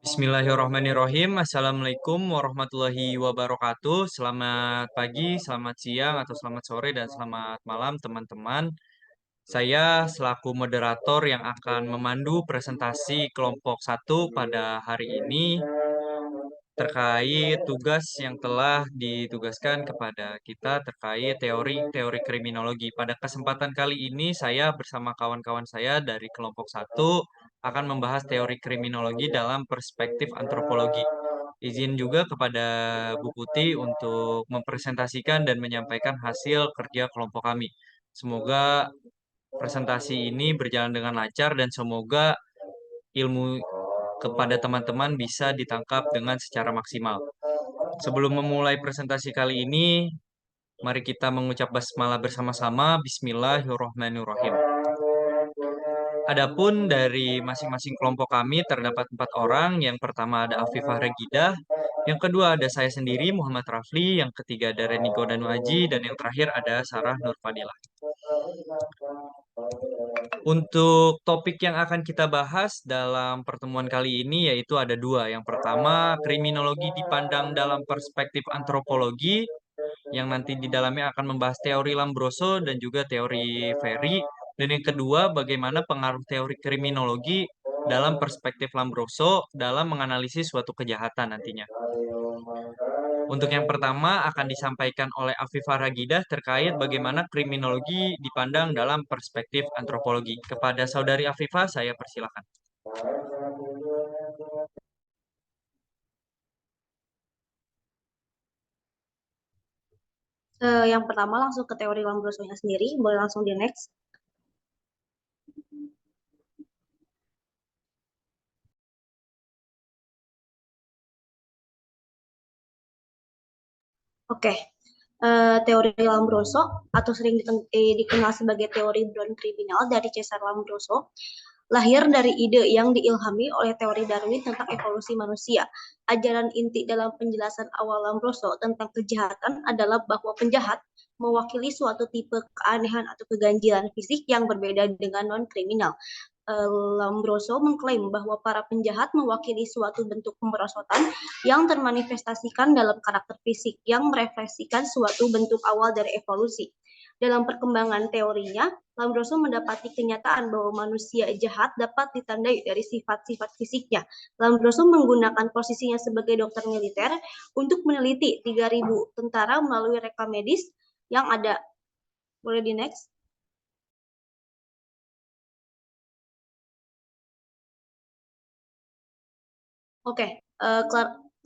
Bismillahirrahmanirrahim. Assalamualaikum warahmatullahi wabarakatuh. Selamat pagi, selamat siang, atau selamat sore, dan selamat malam teman-teman. Saya selaku moderator yang akan memandu presentasi kelompok satu pada hari ini terkait tugas yang telah ditugaskan kepada kita terkait teori-teori kriminologi. Pada kesempatan kali ini saya bersama kawan-kawan saya dari kelompok satu akan membahas teori kriminologi dalam perspektif antropologi. Izin juga kepada Bu Putih untuk mempresentasikan dan menyampaikan hasil kerja kelompok kami. Semoga presentasi ini berjalan dengan lancar dan semoga ilmu kepada teman-teman bisa ditangkap dengan secara maksimal. Sebelum memulai presentasi kali ini, mari kita mengucap basmalah bersama-sama. Bismillahirrahmanirrahim. Adapun dari masing-masing kelompok kami terdapat 4 orang. Yang pertama ada Afifah Regidah, yang kedua ada saya sendiri Muhammad Rafli, yang ketiga ada Reniko Danu Aji, dan yang terakhir ada Sarah Nur Fadilah. Untuk topik yang akan kita bahas dalam pertemuan kali ini yaitu ada dua. Yang pertama, kriminologi dipandang dalam perspektif antropologi, yang nanti di dalamnya akan membahas teori Lombroso dan juga teori Ferry. Dan yang kedua, bagaimana pengaruh teori kriminologi dalam perspektif Lombroso dalam menganalisis suatu kejahatan nantinya. Untuk yang pertama akan disampaikan oleh Afifah Ragidah terkait bagaimana kriminologi dipandang dalam perspektif antropologi. Kepada Saudari Afifah, saya persilakan. Yang pertama langsung ke teori Lombroso-nya sendiri, boleh langsung di next. Oke, teori Lombroso atau sering dikenal sebagai teori Brown kriminal dari Cesar Lombroso lahir dari ide yang diilhami oleh teori Darwin tentang evolusi manusia. Ajaran inti dalam penjelasan awal Lombroso tentang kejahatan adalah bahwa penjahat mewakili suatu tipe keanehan atau keganjilan fisik yang berbeda dengan non-kriminal. Lombroso mengklaim bahwa para penjahat mewakili suatu bentuk pemerosotan yang termanifestasikan dalam karakter fisik yang merefleksikan suatu bentuk awal dari evolusi. Dalam perkembangan teorinya, Lombroso mendapati kenyataan bahwa manusia jahat dapat ditandai dari sifat-sifat fisiknya. Lombroso menggunakan posisinya sebagai dokter militer untuk meneliti 3.000 tentara melalui rekam medis yang ada. Boleh di next? Oke,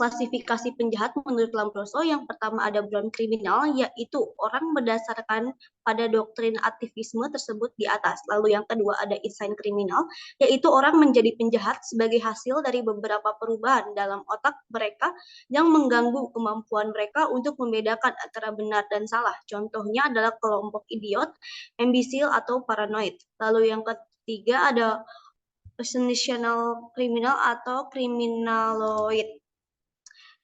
klasifikasi penjahat menurut Lombroso yang pertama ada brown kriminal, yaitu orang berdasarkan pada doktrin aktivisme tersebut di atas. Lalu yang kedua ada insane kriminal, yaitu orang menjadi penjahat sebagai hasil dari beberapa perubahan dalam otak mereka yang mengganggu kemampuan mereka untuk membedakan antara benar dan salah. Contohnya adalah kelompok idiot, imbecile, atau paranoid. Lalu yang ketiga ada personational kriminal atau kriminaloid,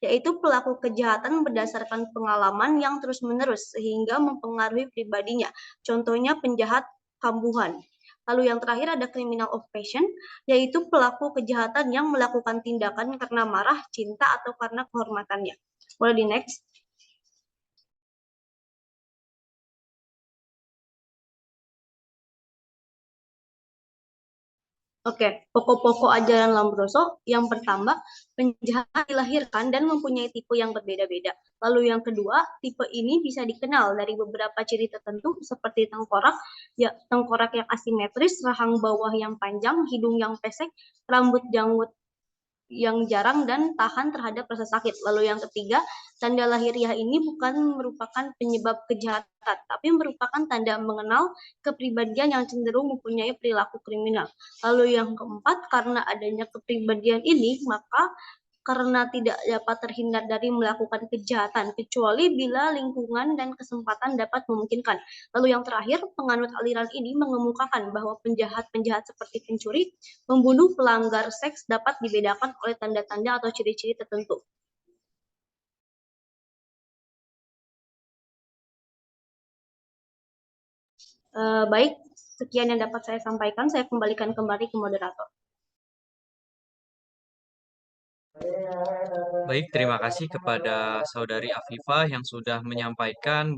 yaitu pelaku kejahatan berdasarkan pengalaman yang terus-menerus sehingga mempengaruhi pribadinya. Contohnya penjahat kambuhan. Lalu yang terakhir ada criminal of passion, yaitu pelaku kejahatan yang melakukan tindakan karena marah, cinta, atau karena kehormatannya. Boleh di next? Oke, pokok-pokok ajaran Lombroso yang pertama, penjahat dilahirkan dan mempunyai tipe yang berbeda-beda. Lalu yang kedua, tipe ini bisa dikenal dari beberapa ciri tertentu seperti tengkorak yang asimetris, rahang bawah yang panjang, hidung yang pesek, rambut janggut yang jarang dan tahan terhadap rasa sakit. Lalu yang ketiga, tanda lahiriah ini bukan merupakan penyebab kejahatan, tapi merupakan tanda mengenal kepribadian yang cenderung mempunyai perilaku kriminal. Lalu yang keempat, karena adanya kepribadian ini, maka karena tidak dapat terhindar dari melakukan kejahatan, kecuali bila lingkungan dan kesempatan dapat memungkinkan. Lalu yang terakhir, penganut aliran ini mengemukakan bahwa penjahat-penjahat seperti pencuri, membunuh, pelanggar seks dapat dibedakan oleh tanda-tanda atau ciri-ciri tertentu. Baik, Sekian yang dapat saya sampaikan, saya kembalikan kembali ke moderator. Baik, terima kasih kepada Saudari Afifah yang sudah menyampaikan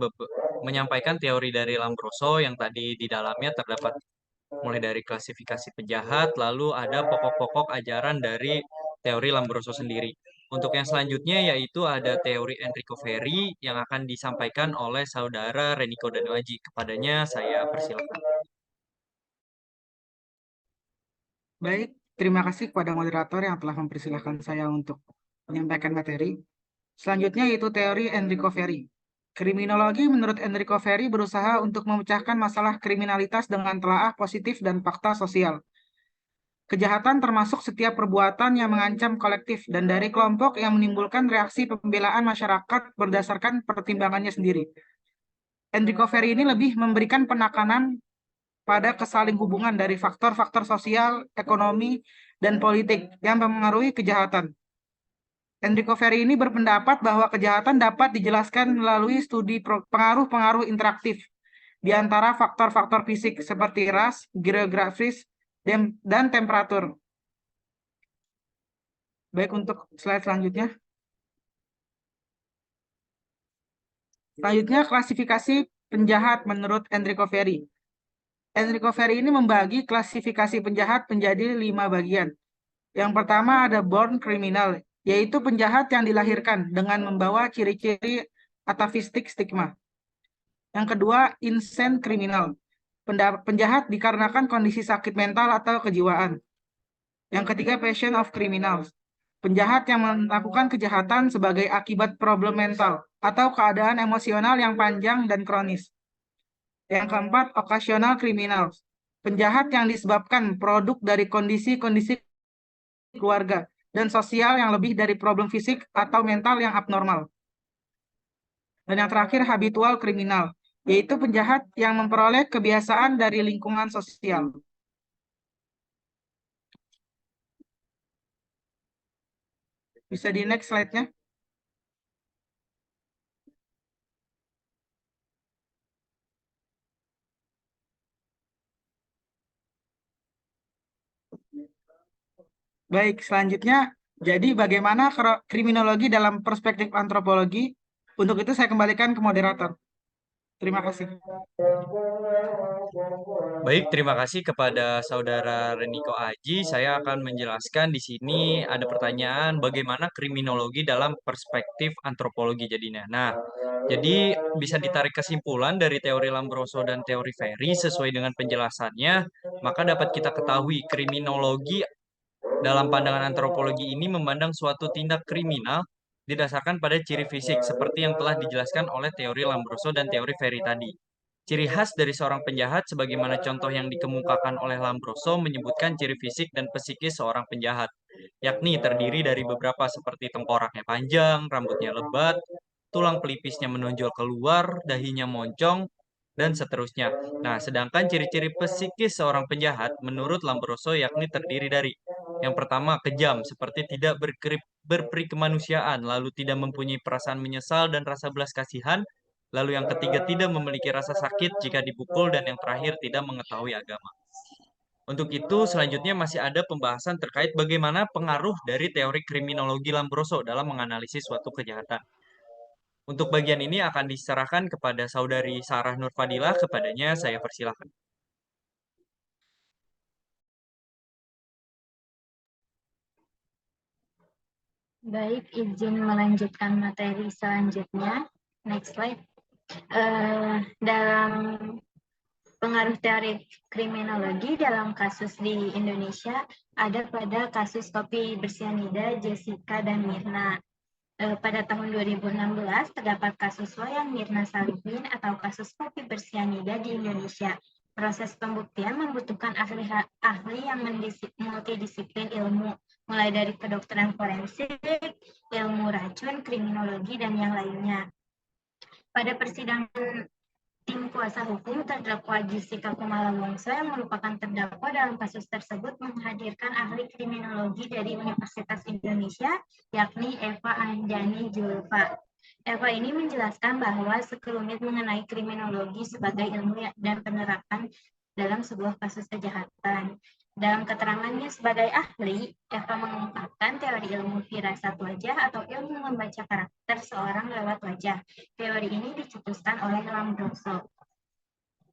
teori dari Lombroso yang tadi di dalamnya terdapat mulai dari klasifikasi penjahat, lalu ada pokok-pokok ajaran dari teori Lombroso sendiri. Untuk yang selanjutnya yaitu ada teori Enrico Ferri yang akan disampaikan oleh Saudara Reniko Danuaji. Kepadanya saya persilakan. Baik, terima kasih kepada moderator yang telah mempersilahkan saya untuk menyampaikan materi. Selanjutnya yaitu teori Enrico Ferri. Kriminologi menurut Enrico Ferri berusaha untuk memecahkan masalah kriminalitas dengan telaah positif dan fakta sosial. Kejahatan termasuk setiap perbuatan yang mengancam kolektif dan dari kelompok yang menimbulkan reaksi pembelaan masyarakat berdasarkan pertimbangannya sendiri. Enrico Ferri ini lebih memberikan penekanan pada kesaling hubungan dari faktor-faktor sosial, ekonomi, dan politik yang mempengaruhi kejahatan. Enrico Ferri ini berpendapat bahwa kejahatan dapat dijelaskan melalui studi pengaruh-pengaruh interaktif di antara faktor-faktor fisik seperti ras, geografis, dan temperatur. Baik, untuk slide selanjutnya. Selanjutnya, klasifikasi penjahat menurut Enrico Ferri. Enrico Ferri ini membagi klasifikasi penjahat menjadi 5 bagian. Yang pertama ada born criminal, yaitu penjahat yang dilahirkan dengan membawa ciri-ciri atavistik stigma. Yang kedua, insane criminal, penjahat dikarenakan kondisi sakit mental atau kejiwaan. Yang ketiga, passion of criminals, penjahat yang melakukan kejahatan sebagai akibat problem mental atau keadaan emosional yang panjang dan kronis. Yang keempat, occasional criminals, penjahat yang disebabkan produk dari kondisi-kondisi keluarga dan sosial yang lebih dari problem fisik atau mental yang abnormal. Dan yang terakhir, habitual kriminal, yaitu penjahat yang memperoleh kebiasaan dari lingkungan sosial. Bisa di next slide-nya. Baik, selanjutnya, jadi bagaimana kriminologi dalam perspektif antropologi? Untuk itu saya kembalikan ke moderator. Terima kasih. Baik, terima kasih kepada Saudara Reniko Aji. Saya akan menjelaskan di sini ada pertanyaan bagaimana kriminologi dalam perspektif antropologi jadinya. Nah, jadi bisa ditarik kesimpulan dari teori Lombroso dan teori Ferri sesuai dengan penjelasannya, maka dapat kita ketahui kriminologi dalam pandangan antropologi ini memandang suatu tindak kriminal didasarkan pada ciri fisik seperti yang telah dijelaskan oleh teori Lombroso dan teori Ferri tadi. Ciri khas dari seorang penjahat sebagaimana contoh yang dikemukakan oleh Lombroso menyebutkan ciri fisik dan psikis seorang penjahat, yakni terdiri dari beberapa seperti tengkoraknya panjang, rambutnya lebat, tulang pelipisnya menonjol keluar, dahinya moncong, dan seterusnya. Nah, sedangkan ciri-ciri psikis seorang penjahat menurut Lombroso yakni terdiri dari yang pertama, kejam, seperti tidak berperi kemanusiaan, lalu tidak mempunyai perasaan menyesal dan rasa belas kasihan, lalu yang ketiga, tidak memiliki rasa sakit jika dipukul, dan yang terakhir, tidak mengetahui agama. Untuk itu, selanjutnya masih ada pembahasan terkait bagaimana pengaruh dari teori kriminologi Lombroso dalam menganalisis suatu kejahatan. Untuk bagian ini akan diserahkan kepada Saudari Sarah Nurfadilah, kepadanya saya persilahkan. Baik, izin melanjutkan materi selanjutnya. Next slide. Dalam pengaruh teori kriminologi dalam kasus di Indonesia ada pada kasus kopi bersianida Jessica dan Mirna. Pada tahun 2016 terdapat kasus Wayan Mirna Salihin atau kasus kopi bersianida di Indonesia. Proses pembuktian membutuhkan ahli yang multidisiplin ilmu, mulai dari kedokteran forensik, ilmu racun, kriminologi, dan yang lainnya. Pada persidangan tim kuasa hukum, terdakwa Jessica Kumala Wongso yang merupakan terdakwa dalam kasus tersebut menghadirkan ahli kriminologi dari Universitas Indonesia, yakni Eva Anjani Julfa. Eva ini menjelaskan bahwa sekelumit mengenai kriminologi sebagai ilmu dan penerapan dalam sebuah kasus kejahatan. Dalam keterangannya sebagai ahli, Eva mengungkapkan teori ilmu firasat wajah atau ilmu membaca karakter seorang lewat wajah. Teori ini dicetuskan oleh Lombroso.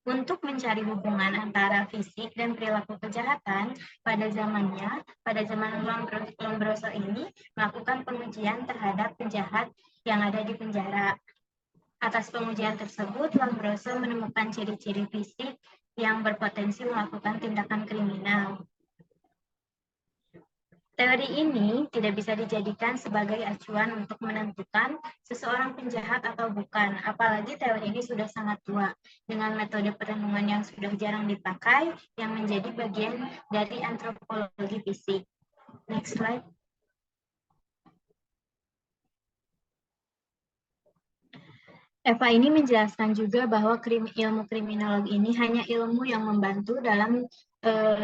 Untuk mencari hubungan antara fisik dan perilaku kejahatan, pada zaman Lombroso ini melakukan pengujian terhadap penjahat yang ada di penjara. Atas pengujian tersebut, Lombroso menemukan ciri-ciri fisik yang berpotensi melakukan tindakan kriminal. Teori ini tidak bisa dijadikan sebagai acuan untuk menentukan seseorang penjahat atau bukan, apalagi teori ini sudah sangat tua, dengan metode perenungan yang sudah jarang dipakai, yang menjadi bagian dari antropologi fisik. Next slide. Eva ini menjelaskan juga bahwa ilmu kriminologi ini hanya ilmu yang membantu dalam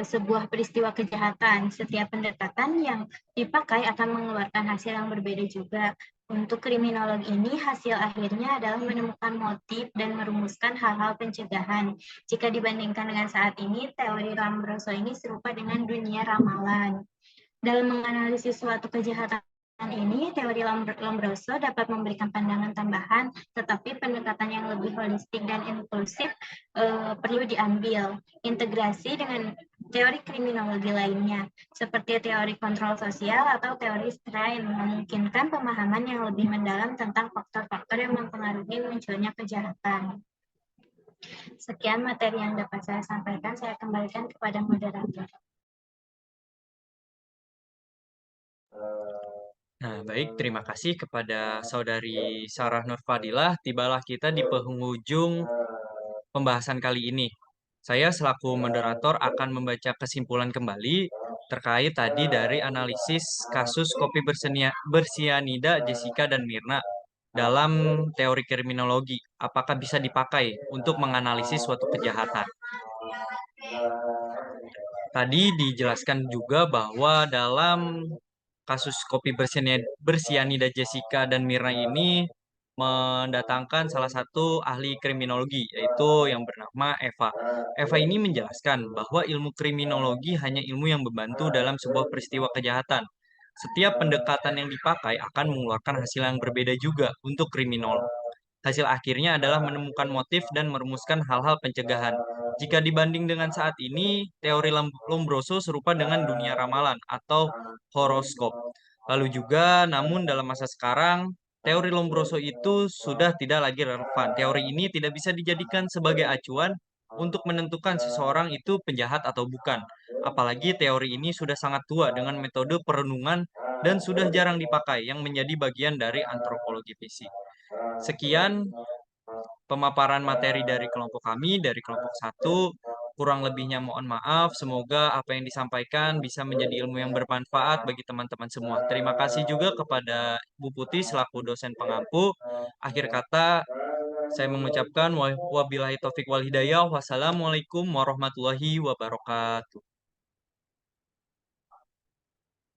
sebuah peristiwa kejahatan. Setiap pendekatan yang dipakai akan mengeluarkan hasil yang berbeda juga. Untuk kriminologi ini, hasil akhirnya adalah menemukan motif dan merumuskan hal-hal pencegahan. Jika dibandingkan dengan saat ini, teori Lombroso ini serupa dengan dunia ramalan. Dalam menganalisis suatu kejahatan ini, teori Lombroso dapat memberikan pandangan tambahan, tetapi pendekatan yang lebih holistik dan inklusif perlu diambil. Integrasi dengan teori kriminologi lainnya, seperti teori kontrol sosial atau teori strain, memungkinkan pemahaman yang lebih mendalam tentang faktor-faktor yang mempengaruhi munculnya kejahatan. Sekian materi yang dapat saya sampaikan, saya kembalikan kepada moderator. Nah, baik, terima kasih kepada Saudari Sarah Nur Fadilah. Tibalah kita di penghujung pembahasan kali ini. Saya selaku moderator akan membaca kesimpulan kembali terkait tadi dari analisis kasus kopi bersianida Jessica dan Mirna dalam teori kriminologi. Apakah bisa dipakai untuk menganalisis suatu kejahatan? Tadi dijelaskan juga bahwa dalam kasus kopi bersianida Jessica dan Mirna ini mendatangkan salah satu ahli kriminologi, yaitu yang bernama Eva. Eva ini menjelaskan bahwa ilmu kriminologi hanya ilmu yang membantu dalam sebuah peristiwa kejahatan. Setiap pendekatan yang dipakai akan mengeluarkan hasil yang berbeda juga untuk kriminolog. Hasil akhirnya adalah menemukan motif dan merumuskan hal-hal pencegahan. Jika dibanding dengan saat ini, teori Lombroso serupa dengan dunia ramalan atau horoskop. Lalu juga, namun dalam masa sekarang, teori Lombroso itu sudah tidak lagi relevan. Teori ini tidak bisa dijadikan sebagai acuan untuk menentukan seseorang itu penjahat atau bukan. Apalagi teori ini sudah sangat tua dengan metode perenungan dan sudah jarang dipakai yang menjadi bagian dari antropologi fisik. Sekian pemaparan materi dari kelompok kami, dari kelompok 1. Kurang lebihnya mohon maaf. Semoga apa yang disampaikan bisa menjadi ilmu yang bermanfaat bagi teman-teman semua. Terima kasih juga kepada Bu Putih selaku dosen pengampu. Akhir kata, saya mengucapkan wabillahi taufik wal hidayah. Wassalamualaikum warahmatullahi wabarakatuh.